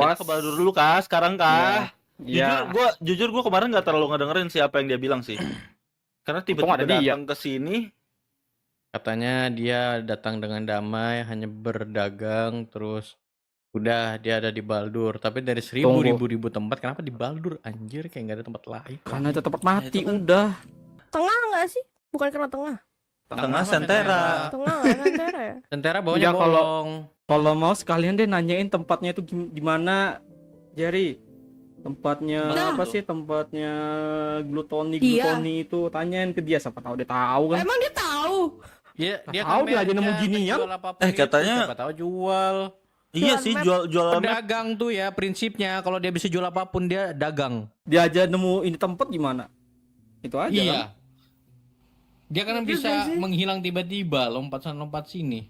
Kita ke Baldur dulu kah? Sekarang kah? Iya. Jujur gua kemarin nggak terlalu ngedengerin siapa yang dia bilang sih. Karena tiba-tiba ada dia. datang ke sini. Katanya dia datang dengan damai, hanya berdagang, terus udah dia ada di Baldur. Tapi dari ribu tempat, kenapa di Baldur? Anjir, kayak nggak ada tempat lain. Karena itu tempat mati itu kan- udah. Tengah nggak sih? Bukan karena tengah. Tengah Sentera. Tengah nggak Sentera ya? Sentera bawahnya Enggak, kalau- bolong. Kalau mau sekalian deh nanyain tempatnya itu di mana, Jerry. Tempatnya Nah. apa sih? Tempatnya glutoni Iya. itu tanyain ke dia, siapa tahu dia tahu kan. Emang dia tahu? Dia Tahu dia aja nemu ginian. jual apapun itu, Katanya- siapa tahu jual. Iya Jualan sih map. jual map. Pedagang tuh ya prinsipnya, kalau dia bisa jual apapun dia dagang. Dia aja nemu ini tempat gimana? Itu aja kan. Iya. Dia kan Iya bisa juga sih. menghilang tiba-tiba, lompat sana lompat sini.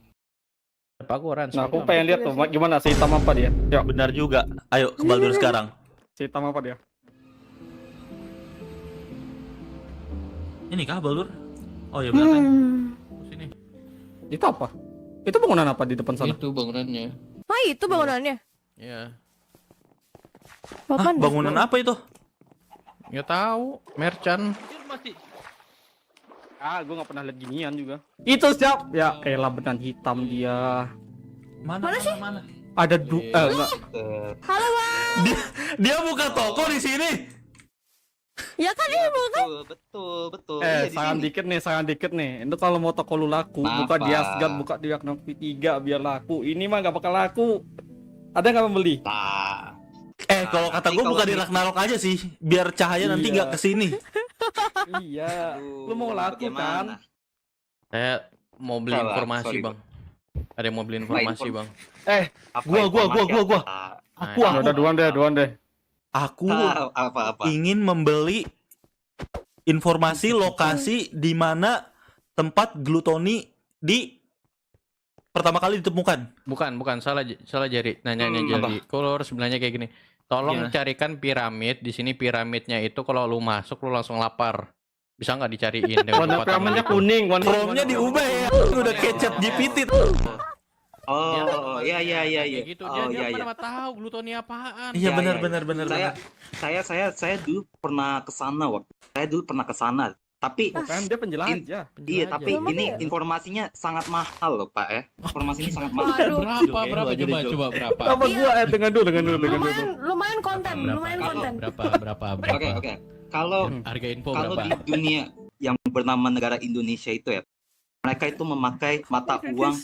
Apa aku Ran? Nah, aku pengen lihat tuh gimana si hitam apa dia. Yuk, Benar juga. Ayo ke Baldur sekarang. si hitam apa dia? Ini kah Baldur? Oh iya benar kan. Sini. Itu apa? Itu bangunan apa di depan sana? Itu bangunannya. Nah itu bangunannya. Iya. Hah, Apaan? bangunan apa itu? Nggak tahu, merchant. Ah, gue nggak pernah lihat ginian juga. Itu siap. Ya, elah beneran hitam dia. Mana sih? Mana? Ada enggak. Halo bang. Dia buka toko di sini. Ya kan ini bukan? Betul. Saran dikit nih. Itu kalau mau toko lu laku, buka di Asgard, buka di Ragnarok 3 biar laku. Ini mah nggak bakal laku. Ada nggak pembeli? Nah, Kalau kata gue buka di Ragnarok aja sih, biar cahaya nanti Iya. nggak kesini. Iya. Lu mau laku kan? Saya mau beli Salah, informasi, sorry, Bang. Ada yang mau beli informasi, Bang. Gua. Aku Udah duan deh. Aku apa? ingin membeli informasi lokasi di mana tempat glutoni pertama kali ditemukan. Bukan, salah Jerry. Nanyanya Jerry. Kalau harus sebenarnya kayak gini. Tolong Gimana? carikan piramid. Di sini piramidnya itu kalau lu masuk lu langsung lapar. Bisa nggak dicariin dengan Warna kekuatan piramidnya lu? kuning, Chrome-nya diubah ya. Udah kecap GPT. Oh, iya. Kayak gitu. Oh, Dia iya. mana tahu glutoni apaan. Iya Ya, benar. Saya dulu pernah ke sana. Tapi Kan dia penjelajah. iya, tapi Memang ini ya? informasinya sangat mahal loh, Pak ya. Informasi ini sangat mahal. Waduh. Berapa coba berapa? Apa gua dengan dulu. Lumayan konten. Berapa? Oke. Kalau Harga info kalau berapa? di dunia yang bernama negara Indonesia itu ya, mereka itu memakai mata uang.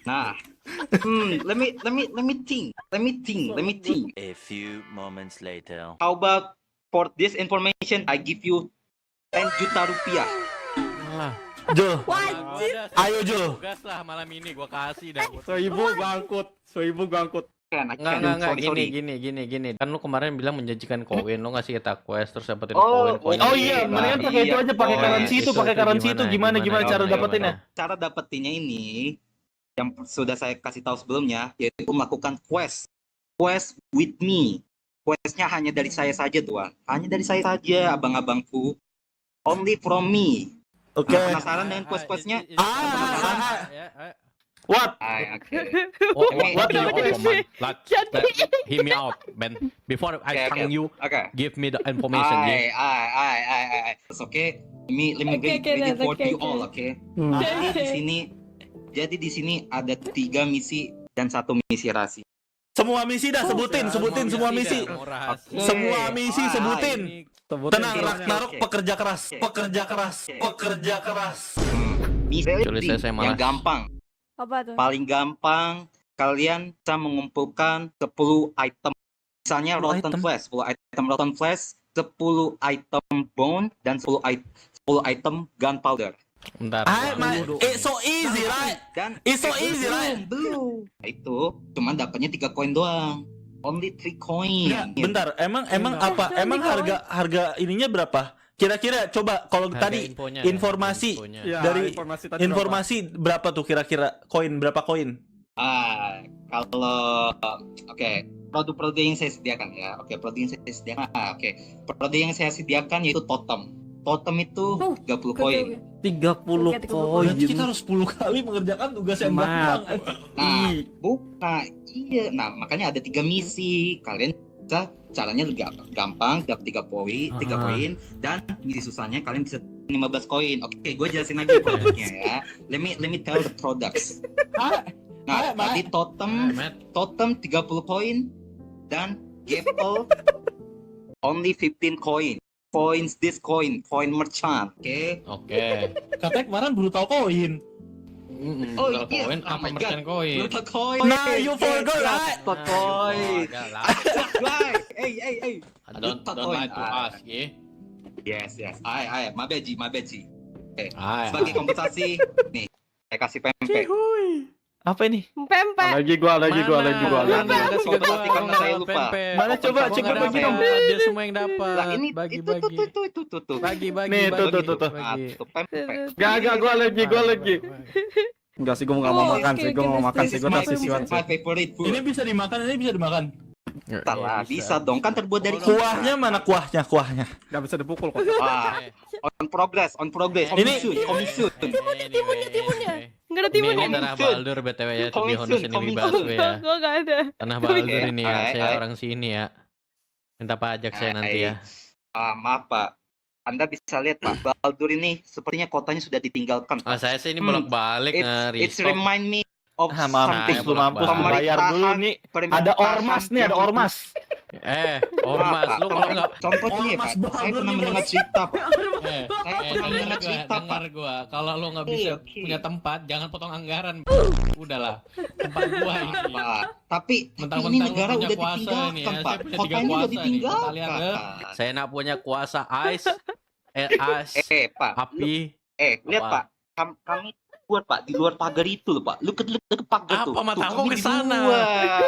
Nah, let me think. A few moments later. How about for this information I give you 10 juta rupiah. Alah. Jo, Wajib. ayo Jo. Gas lah malam ini gua kasih dah. Seribu gua angkut. Enggak, Sorry. gini. Kan lu kemarin bilang menjanjikan koin, lu ngasih kita quest terus dapetin Oh, koin. Oh iya, mendingan pakai itu aja, pakai Oh, currency iya. itu, pakai currency itu gimana cara Oke, dapetinnya? Cara dapetinnya ini yang sudah saya kasih tahu sebelumnya, yaitu melakukan quest with me. Questnya hanya dari saya saja tuan, hanya dari saya saja abang-abangku, only from me. Oke. Nah, penasaran dengan quest-questnya? What? Oke. What do you Oke. command? Hear me out, Ben. Before I Oke, tell you, Oke. give me the information. Yeah. It's okay. Let me Okay, read it for okay. you all, okay? Jadi di sini ada 3 misi dan 1 misi rahasia. Semua misi dah sebutin semua misi. Semua misi sebutin. Tenang, Oke, Ragnarok oke. pekerja keras. Misi Kecuali saya malas. yang gampang, Apa tuh? paling gampang kalian bisa mengumpulkan 10 item. Misalnya 10 rotten item? flesh, 10 item rotten flesh, 10 item bone dan 10 item gunpowder. Bentar. It's so easy, right? Dan It's so easy, right? belum. Nah, itu cuman dapatnya 3 koin doang. Only 3 coin. Ya, bentar, emang apa? Emang harga ininya berapa? Kira-kira coba kalau tadi informasi Ya, dari tadi informasi berapa tuh kira-kira koin berapa koin? Kalau produk-produk yang saya sediakan ya. Produk yang saya sediakan yaitu totem. totem itu Tuh, 30 koin. 30 Oke, 30 koin. Berarti kita harus 10 kali mengerjakan tugas yang gampang. Nah, bukan. Iya. Nah, makanya ada 3 misi. Kalian bisa caranya gampang, dapat 3 poin, 3 koin, dan misi susahnya kalian bisa 15 koin. Oke, gue jelasin lagi produknya ya. Let me tell the products. Nah, tadi totem 30 koin dan Gapple only 15 koin. Coins this coin merchant, oke? Oke. Katanya kemarin brutal koin. Oh, Brutal iya. koin Oh apa my merchant God. koin? Brutal coin. Nah, you forgot, right? Brutal coin. Right. Hey. Don't lie to us, ya. Yes. My bad, Ji. Ay. Sebagai kompensasi, nih, saya kasih pempek. Apa ini? Pempek. Lagi gua. Kompensasi karena saya lupa. Mana coba Kompensasi cek karena bagi saya dong. lupa. Dia semua yang dapat. Lah ini Bagi. itu. Bagi. Nih, tuh. Ah, tuh, pempek. Gak, gua lagi. Enggak sih, gua nggak mau makan sih, gua mau makan sih, gua My udah sisiwan sih. favorite food. Ini bisa dimakan. Salah, bisa dong. Kan terbuat dari Kuahnya mana kuahnya? Gak bisa dipukul kok. Wah, on progress. Ini- Coming soon. Timunnya. Nggak ada Ini timunnya. tanah Baldur BTW ya, di Honda sini Coming Baswe ya. Gue nggak ada. Tanah Baldur ini ya, Oke, saya ay. orang sini ya. Minta pajak saya nanti ya. Maaf Pak, Anda bisa lihat Pak, Baldur ini sepertinya kotanya sudah ditinggalkan. Ah, saya sih ini bolak-balik It's nge-restock. remind me of Mampus something. lu mampus. Bayar dulu nih. Ada ormas nih, ada ormas. Ormas, lu kalau nggak Contohnya Ormas Pak, saya Baldur pernah nih, mendengar Bos. cerita Pak. eh Saya pernah mendengar cerita Pak. dengar gua. Kalau lu nggak bisa Oke. punya tempat, jangan potong anggaran. Udahlah, tempat gua ini. Pak, tapi ini Mentang-mentang negara lu punya udah kuasa ditinggalkan ini ya, Pak. saya punya 3 Kotanya udah kuasa nih. Kita ditinggalkan. lihat ya. Saya nak punya kuasa ice, ice, Pak, api. lihat Apa? Pak, kami buat Pak di luar pagar itu loh Pak. Lu ke pagar tuh. Apa mata Tuh, kau kami ke di sana? luar.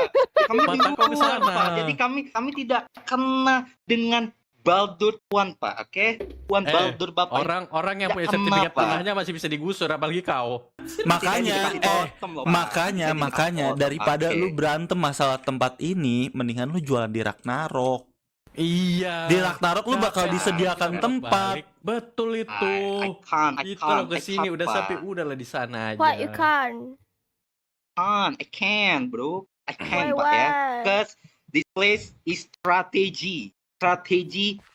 Kami di Mata kau ke luar, sana. Pak. Jadi kami tidak kena dengan Baldur Tuan Pak, oke? Tuan Baldur Bapak. Orang yang punya Ya, sertifikat kenapa? tanahnya masih bisa digusur, apalagi kau. Makanya daripada lu berantem masalah tempat ini, mendingan lu jualan di Ragnarok. Iya. Di Ragnarok lu bakal Capek. disediakan Balik. tempat. Betul itu. I can't, Itu lo kesini udah sampai Pak. udahlah di sana aja. Why you can't? I can, bro. I can, Why? Pak ya. Because this place is strategy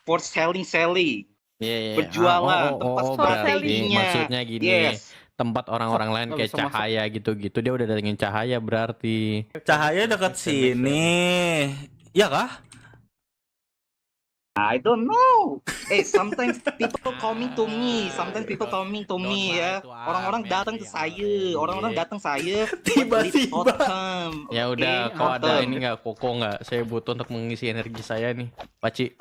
for selling. Iya. Berjualan, tempat berarti strateginya. maksudnya gini. Yes. Tempat orang-orang lain Nggak kayak bisa masuk. Cahaya gitu-gitu, dia udah datengin Cahaya berarti. Cahaya dekat sini. Ya kah? I don't know. Sometimes people coming to me, ya. Orang-orang datang ke saya, Tiba-tiba. totem. Ya Oke, udah, kau ada totem. ini nggak koko nggak? Saya butuh untuk mengisi energi saya nih, Paci.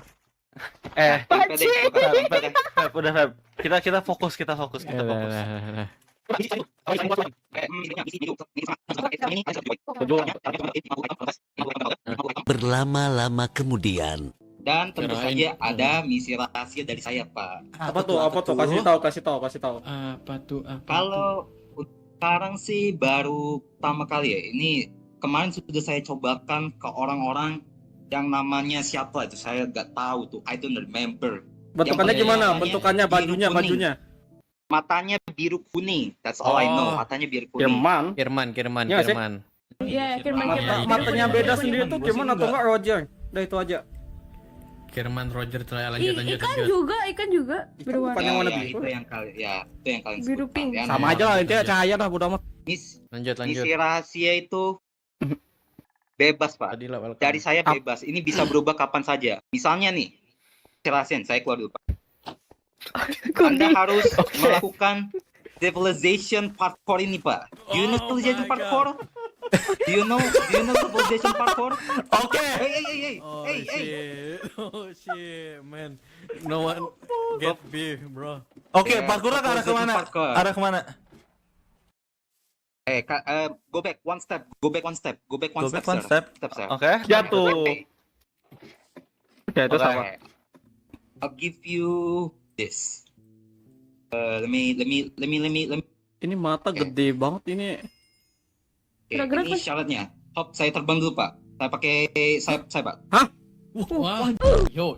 Udah, Feb. Kita fokus. Berlama-lama kemudian. Dan tentu Kirain. saja ada misi rahasia dari saya, Pak. Apa tuh? Kasih tahu. Apa tuh? Kalau sekarang sih baru pertama kali ya. Ini kemarin sudah saya cobakan ke orang-orang yang namanya siapa itu, saya nggak tahu tuh. I don't remember. Bentukannya Yang gimana? pertama Bentukannya biru kuning. bajunya. Matanya biru kuning. That's all I know. Oh. Matanya biru kuning. Firman. Iya, sih. Iya, Firman. Matanya beda sendiri tuh gimana atau enggak Roger? Udah itu aja. Firman Roger lanjut. Ikan juga. Biru Bukan warna. yang warna Ya, biru. itu yang kalian Biru sebutkan, pink. ya. Sama aja lah, intinya Cahaya dah bodo amat. Lanjut. Misi rahasia itu bebas, Pak. Tadi lah, welcome. Dari saya bebas. Ini bisa berubah kapan saja. Misalnya nih, rahasia, saya keluar dulu, Pak. Anda harus melakukan civilization parkour ini, Pak. Do you know civilization parkour? Do you know civilization parkour? Oke. Hey. Oh shit, man. No one get beef, bro. Oke, Ya, parkurnya ke arah civilization kemana? parkour. Arah kemana? Go back one step. Go back one step, sir. Sir. Oke. Jatuh. Okay. Ya itu sama. Alright. I'll give you this. Let me. Ini mata gede banget ini. Oke, Gerak-gerak, ini Pak. syaratnya. Hop, saya terbang dulu, Pak. Saya pakai sayap, Pak. Wah, yo.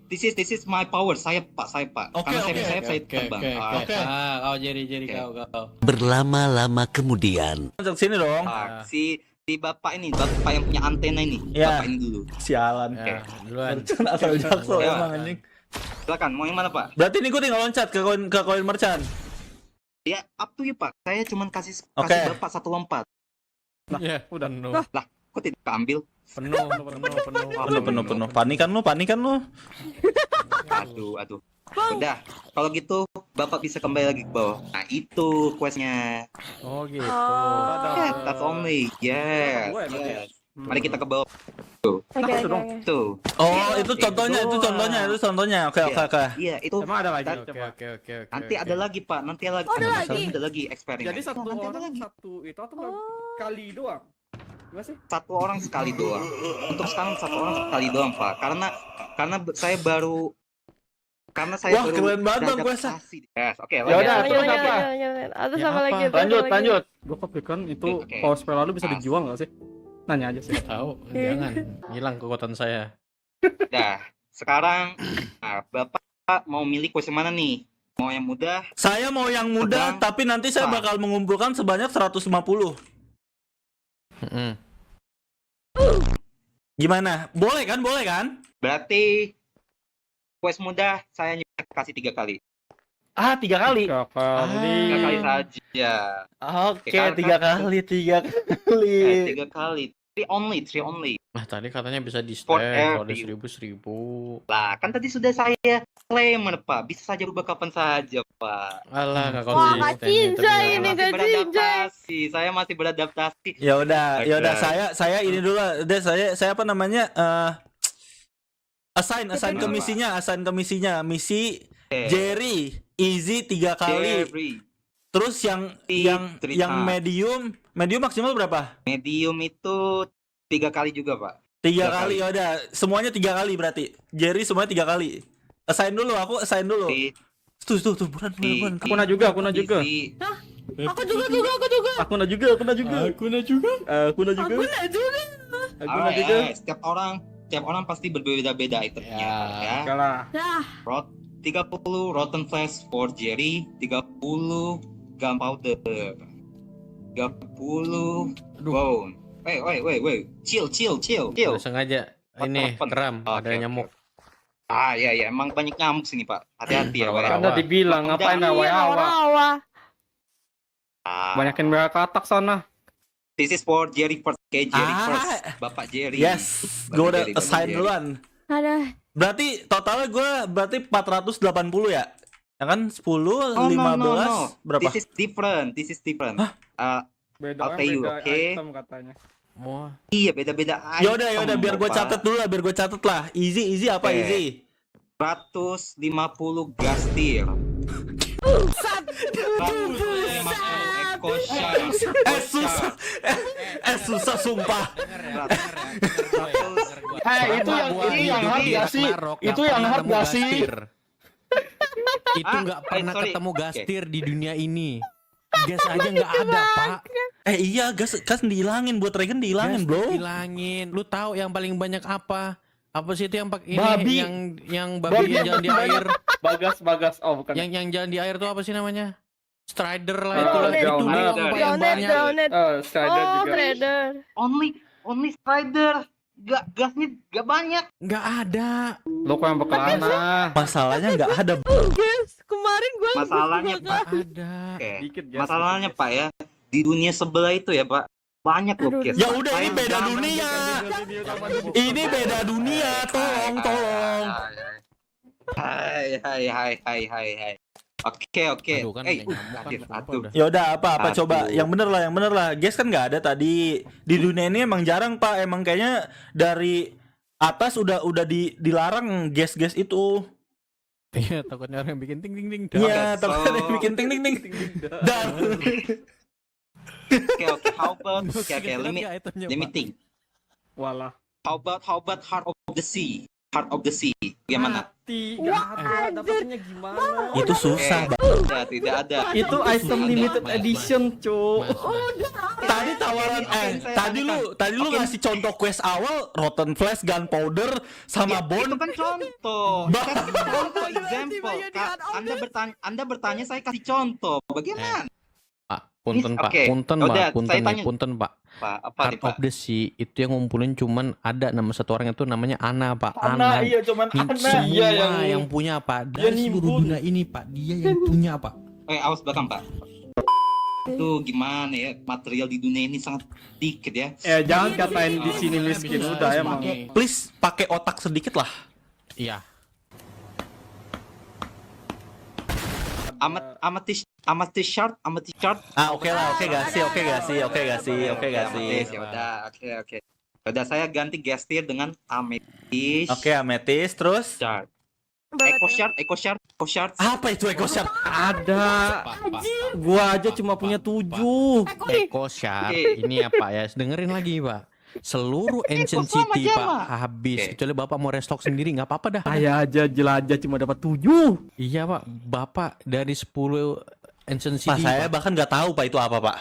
This is my power. Saya Pak. Oke, Karena oke, saya terbang. Oke. Kau Jerry kau. Berlama-lama kemudian, Masuk sini dong. Pak, si bapak ini, bapak yang punya antena ini. Ya. Bapak ini dulu. Sialan. Ya, duluan. Asal jaksel Ya. emang anjing. Silakan, mau yang mana Pak? Berarti ini gue tinggal loncat ke koin merchant. Ya, up to you Pak. Saya cuma kasih Oke. bapak satu lompat. Ya, udah. penuh. Lah, kok tidak ambil? Penuh. Panikan lu. Aduh. Udah, kalau gitu bapak bisa kembali lagi ke bawah. Nah, itu questnya. Oh gitu. Yeah, that's only. Yeah. Yes. Mari kita ke bawah. Oke. Tuh. Oh, itu contohnya. Oke. Iya, itu. Emang ada lagi? Oke. Nanti ada lagi Pak. Nanti ada lagi. Oh, ada lagi? Ada lagi eksperimen. Jadi satu Nanti ada orang lagi. satu itu atau kali doang? Gimana sih? Satu orang sekali doang. Untuk sekarang satu orang sekali doang Pak. Karena saya baru. Wah, keren banget Bang questnya. beradaptasi. Yes, oke. Ya lanjut. udah, terus apa? Ada Ya, sama apa? lagi. Lanjut. Gue kepikiran itu Oke. power spell lalu bisa dijual nggak sih? Nanya aja sih. Tahu, jangan hilang kekuatan saya. Dah. Sekarang, Bapak mau milih quest yang mana nih? Mau yang mudah? Saya mau yang muda, Sedang. tapi nanti saya Apa? bakal mengumpulkan sebanyak 150. Mm-mm. Gimana? Boleh kan? Berarti quest mudah saya kasih 3 kali. 3 kali. 3 kali. 3 kali saja. Oke, Karena- 3 kali. 3 kali. 3 only. Nah, tadi katanya bisa di For stack kalau ada every- 1000. Lah, kan tadi sudah saya claim, Pak. Bisa saja rubah kapan saja, Pak. Alah, enggak Wah, konsisten. kacin, tapi saya ya. ini. Masih gaji, beradaptasi. Saya masih beradaptasi. Ya udah, Oke. saya ini dulu deh, saya apa namanya? Assign ke misinya. Misi Oke. Jerry, easy 3 kali. Jerry. Terus yang Cerita. medium maksimal berapa? Medium itu 3 kali juga, Pak. 3 Tiga kali. Ya udah, semuanya 3 kali berarti. Jerry semuanya 3 kali. Aku assign dulu. Di- Tuh, buruan. Aku na juga. Aku juga. Aku na juga. Setiap orang pasti berbeda-beda itemnya, ya. Enggak lah. 30 Rotten Flesh for Jerry, 30 Gunpowder, 30 Bone. Wait. Chill. Udah sengaja ini Open. keram, ada Oke, nyamuk. Iya, emang banyak nyamuk sini, Pak. Hati-hati ya, Pak. Rawa-rawa. Anda dibilang ngapain Iya, awa-awa. Ah, Banyakin berapa katak sana. This is for Jerry first. Jerry Ah. first. Bapak Jerry. Yes, gue Bapak udah Jerry, Bapak assign Jerry. duluan. Ada. Berarti totalnya gue 480 ya? Ya kan 10, Oh, 15, no. berapa? This is different. Beda I'll tell you, beda okay? item katanya. Wah, Iya, beda-beda Ya udah biar gue Bapak. catat lah. Easy apa Oke. easy? 150 gas tier. 150 Eco Shark. Susah sumpah. Itu yang hard gak sih? Itu yang hard gak sih? Itu nggak pernah sorry. ketemu Oke. gastir di dunia ini. Gas aja nggak ada, Pak. Iya, gas dihilangin, buat Regen dihilangin, Gas bro. Hilangin. Lu tahu yang paling banyak apa? Apa sih itu yang pakai ini Babi. yang babi yang jalan di air? Bagas. Oh, bukan. Yang jalan di air tuh apa sih namanya? Strider lah Oh, itu lah. Drowner. Itu doang Drowner. Pak, yang banyak. Drownet. Strider Oh, juga. trader. Only Strider. Gasnya gak banyak. Nggak ada. Lo kok yang bekelana. Masalahnya nggak ada. Guys, kemarin gue Masalahnya, Pak. Nggak ada. Oke. Dikit, Jas, Masalahnya, dikit, Pak ya. Di dunia sebelah itu ya, Pak. Banyak loh, Aduh. guys. Ya udah, ini beda Jangan- dunia. Ini beda dunia, tolong. Hai. Oke. Aduh, kan ada nyamuk kan, kenapa Aduh. udah? Ya udah apa Aduh. coba yang bener lah. Guys kan nggak ada tadi di dunia ini, emang jarang Pak. Emang kayaknya dari atas udah dilarang gas itu. Iya, takutnya orang yang bikin ting ting ting. Iya, so- tapi ada yang bikin ting ting ting. Dan Oke. How about? Oke. Let me think. Walah. How about Heart of the Sea? Heart of the Sea. Bagaimana? Nggak ada. Dapatnya gimana? Itu susah, Bang. Tidak ada. Itu item limited edition, Cuk. Tadi tawaran tadi lu ngasih contoh quest awal Rotten Flesh, Gunpowder sama Itu Bone. kan contoh. Bah. Kan contoh example. Anda bertanya saya kasih contoh. Bagaimana? Pak, punten Pak, Oke. punten Udah, Pak, punten saya nih, tanya. punten Pak. Pak, apa Heart nih, Pak? of the Sea itu yang ngumpulin cuman ada nama satu orang itu namanya Ana Pak. Ana, iya cuman Ini Ana. semua Iya yang punya Pak dia dari seluruh nimbun. dunia ini Pak, dia yang punya Pak. Awas belakang, Pak. Itu gimana ya? Material di dunia ini sangat dikit ya. Jangan katain di sini miskin udah emang. Please pakai otak sedikit lah. Iya. Amethyst shard. Ah, oke lah, oke gak sih? Ya udah, oke. Udah saya ganti gesture dengan amethyst. Oke, amethyst terus Shard. Banget. Echo shard. apa itu Echo Shard? Ada. Gua aja cuma punya 7. Echo Shard Oke. ini ya Pak ya, dengerin lagi Pak. Seluruh Ancient sama City aja, Pak Pak. habis. Oke. Kecuali Bapak mau restock sendiri nggak apa-apa dah. Saya aja jelajah cuma dapat 7. Iya Pak, Bapak dari 10 Ancient City. Pak, saya Pak. bahkan nggak tahu Pak itu apa, Pak.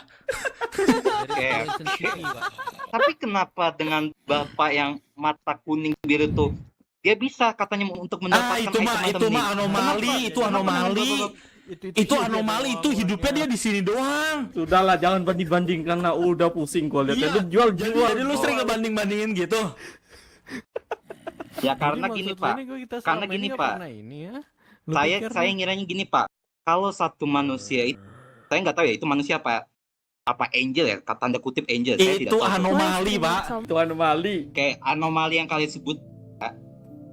Dari Oke. Ancient City, Pak. Tapi kenapa dengan bapak yang mata kuning biru tuh dia bisa katanya untuk mendapatkan Itu mah anomali, itu anomali. Itu anomali, itu hidupnya dia di sini doang. Sudahlah, jangan banding-bandingkan lah. Udah pusing gua lihat. Iya. Lu jual. Jadi lu sering ngebanding-bandingin gitu. Ya karena Jadi gini maksud Pak. lu ini kita Karena selama gini, ini nggak Pak. pernah ini ya. Lu Saya pikir saya lu- ngiranya gini Pak. Kalau satu manusia itu saya nggak tahu ya itu manusia apa angel ya, kata tanda kutip angel. Saya tidak Itu tahu. anomali, Pak. Itu anomali. Kayak anomali yang kalian sebut.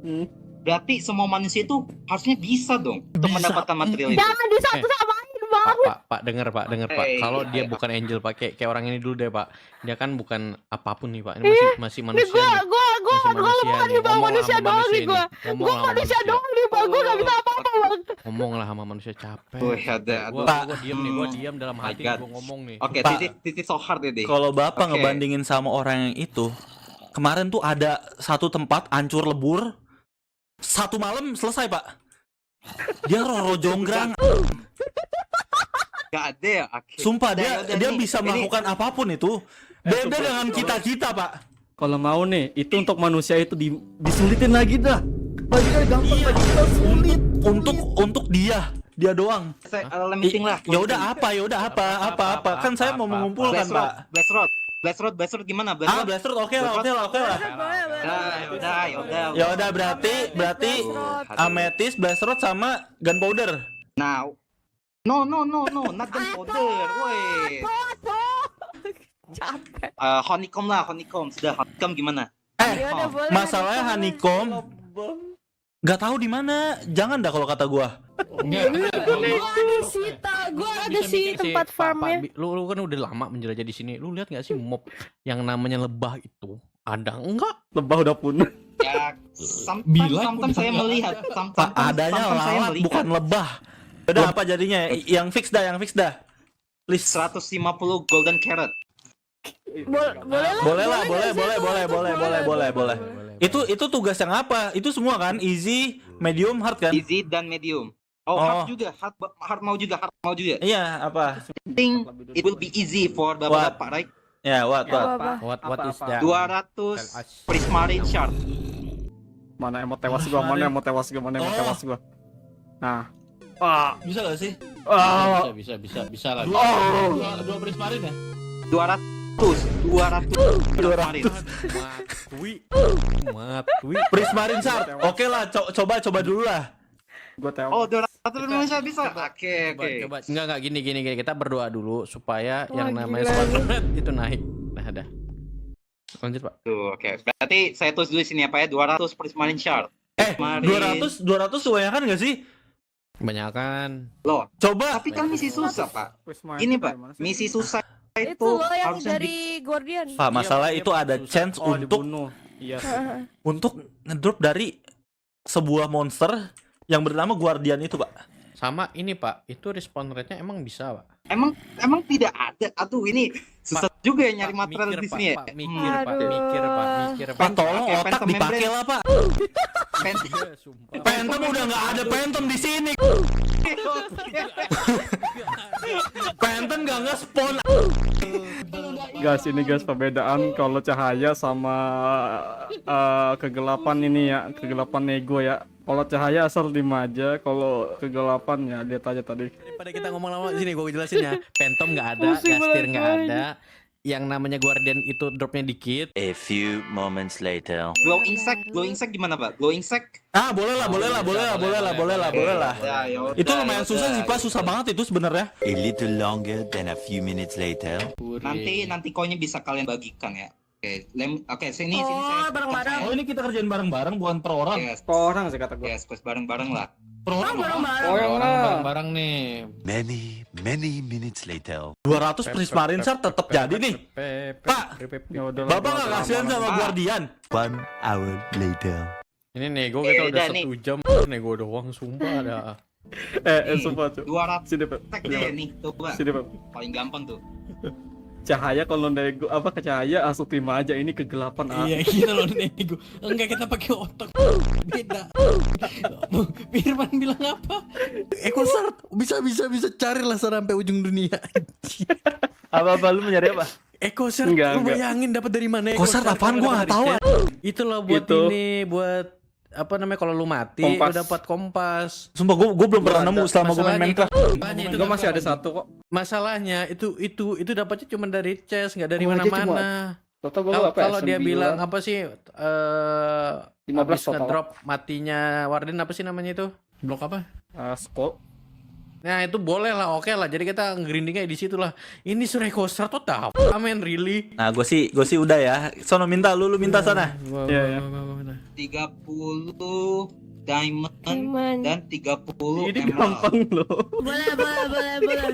Hmm. Berarti semua manusia itu harusnya bisa dong untuk Bisa. mendapatkan material itu. Jangan disatu-samain banget. Pak, denger Pak. Eh, Kalau iya, dia iya. bukan angel Pak, kayak orang ini dulu deh Pak. Dia kan bukan apapun nih Pak. Ini masih Nih manusia gue nih. gue gue Masih gue bukan nih bang, Ngomong manusia sama doang nih manusia gue. ini. Ngomong Gue lah sama manusia manusia. doang nih bang, gue gak bisa apa-apa bang. Ngomong lah sama manusia capek. Wih, ada. Gua diem nih, gua diem dalam My hati God. gua ngomong nih. Oke, Pak. titik so hard ya deh. Kalau Bapak Oke. ngebandingin sama orang yang itu, kemarin tuh ada satu tempat hancur lebur. Satu malam selesai, Pak. Dia Roro Jonggrang. Gak ada ya. Oke. Sumpah Udah, dia nih. bisa Ini- melakukan apapun itu. Beda dengan kita-kita, Pak. Kalau mau nih, itu untuk manusia itu disulitin lagi dah. Bagi kita gampang, Iya. bagi kita sulit. Untuk dia doang. Saya limiting lah. Ya udah apa. Kan saya mau mengumpulkan, Pak. Blast Road gimana? Ah, Blaster oke lah. Ya udah berarti Amethyst, Blaster sama Gunpowder. Now, no, not gunpowder, woi. Capek. Honeycomb sudah honeycomb gimana? Eh, Ya udah boleh. masalahnya honeycomb nggak tahu di mana. Jangan dah kalau kata gua. Gue ada sita, gue ada sih tempat farmnya. Lu kan udah lama menjelajah di sini. Lu lihat nggak sih mob yang namanya lebah itu? Ada enggak? Lebah udah punah. Ya, sometimes saya melihat, Pak, adanya lalat bukan lebah. Udah apa jadinya? Yang fix dah. Please. 150 golden carrot. Boleh lah. Boleh. Itu tugas yang apa? Itu semua kan? Easy, medium, hard kan? Easy dan medium. Oh, hard juga, hard mau juga. Iya, apa? I think it will be easy for bapak-bapak, right? Ya, what? Apa? What is that? 200 prismarine shard. Mana emot tewas gua. Nah. Bisa gak sih? Bisa lah. Dua prismarin ya? 200 prismarine. Matui. Prismarine Shard. Oke lah, coba dulu lah. Gua tewas. Oh, 200 Indonesia bisa. Oke. Coba. Enggak gini. Kita berdoa dulu supaya Wah, yang namanya gila Spartan itu naik. Nah, ada. Lanjut, Pak. Tuh, oke. Berarti saya tulis dulu sini apa ya? 200 prismarine shard. Prismarine. 200 kebanyakan gak sih? Kebanyakan. Loh, Coba. tapi kan misi susah, Pak. Ini, Pak. Misi susah itu Itu loh yang harusnya dari Guardian. Pak, masalah itu ada chance Oh, untuk dibunuh. Iya. ngedrop dari sebuah monster yang bernama Guardian itu, Pak. Sama ini, Pak. Itu respawn rate-nya emang bisa, Pak. Emang tidak ada. Aduh, ini susah juga ya nyari Pak, material mikir, di Pak. sini ya. Pak, mikir, Pak. Aduh. Mikir, anjir. Pak tolong Pakai otak Phantom dipakai Membrane. lah Pak. Pen- Sumpah. Phantom udah nggak ada Phantom di sini. Phantom nggak nge-spawn. Guys, ini guys perbedaan kalau cahaya sama kegelapan ini ya, kegelapan nego ya. Kalau cahaya asal 5 aja, kalau kegelapan ya lihat aja tadi. Daripada kita ngomong lama sini gue jelasin ya. Phantom nggak ada, Pusing Gastir nggak banget. ada. Yang namanya Guardian itu dropnya dikit. A few moments later. glowing sack gimana Pak? Glowing sack? Ah boleh lah, boleh lah, boleh lah, boleh lah, boleh lah, boleh lah. Ya, yaudah, Itu lumayan susah sih Pak, susah banget itu sebenarnya. A little longer than a few minutes later. Nanti koinnya bisa kalian bagikan ya. Oke, sini Oh, saya bareng-bareng. Oh ini kita kerjain bareng-bareng bukan per orang. Yes, Orang sih kata gue. yes, quest bareng-bareng lah. Per orang Bareng-bareng. Orang lah. Barang nih. Many minutes later. 200 Prismarin Shard tetap jadi nih. Pak, Ya udah lah, Bapak gua nggak udah kasihan lama. sama Pak. Guardian? 1 hour later. Ini nego kita udah Udah nih. 1 jam nego doang sumpah ada. Sumpah cuy. 200 Sini Pep. stack deh nih, coba. Sini Pep. Paling gampang tuh. Cahaya kalau nego apa ke cahaya asal 5 aja, ini kegelapan. Iya kita loh nego. Enggak kita pakai otak. Beda. Firman bilang apa? Eco Shard bisa carilah sampai ujung dunia. Apa lu mencari apa? Eco Shard Enggak, lu enggak. bayangin dapat dari mana? Eco Shard apaan? Gua nggak tahu. Itu loh buat Itu. ini buat apa namanya kalau lu mati Kompas. lu dapat kompas. Sumpah gue belum pernah nemu selama gue main Masalahnya Minecraft. Masalahnya itu Gue masih ada satu kok. Masalahnya itu dapatnya cuma dari chest, nggak dari Oh, dia mana-mana. Total gue Kalau apa ya? kalau dia 9. bilang apa sih 15 habis total. ngedrop matinya Warden apa sih namanya itu? Blok apa? Skull. Nah, itu boleh lah, oke lah. Jadi kita ngerindingnya di situ lah. Ini Sureko Shard tuh tahu. Amen really. Nah gue sih udah ya. Sono minta lu minta sana. Iya, iya. 30 diamond Diamond. dan 30 Ini emerald. gampang loh. Boleh.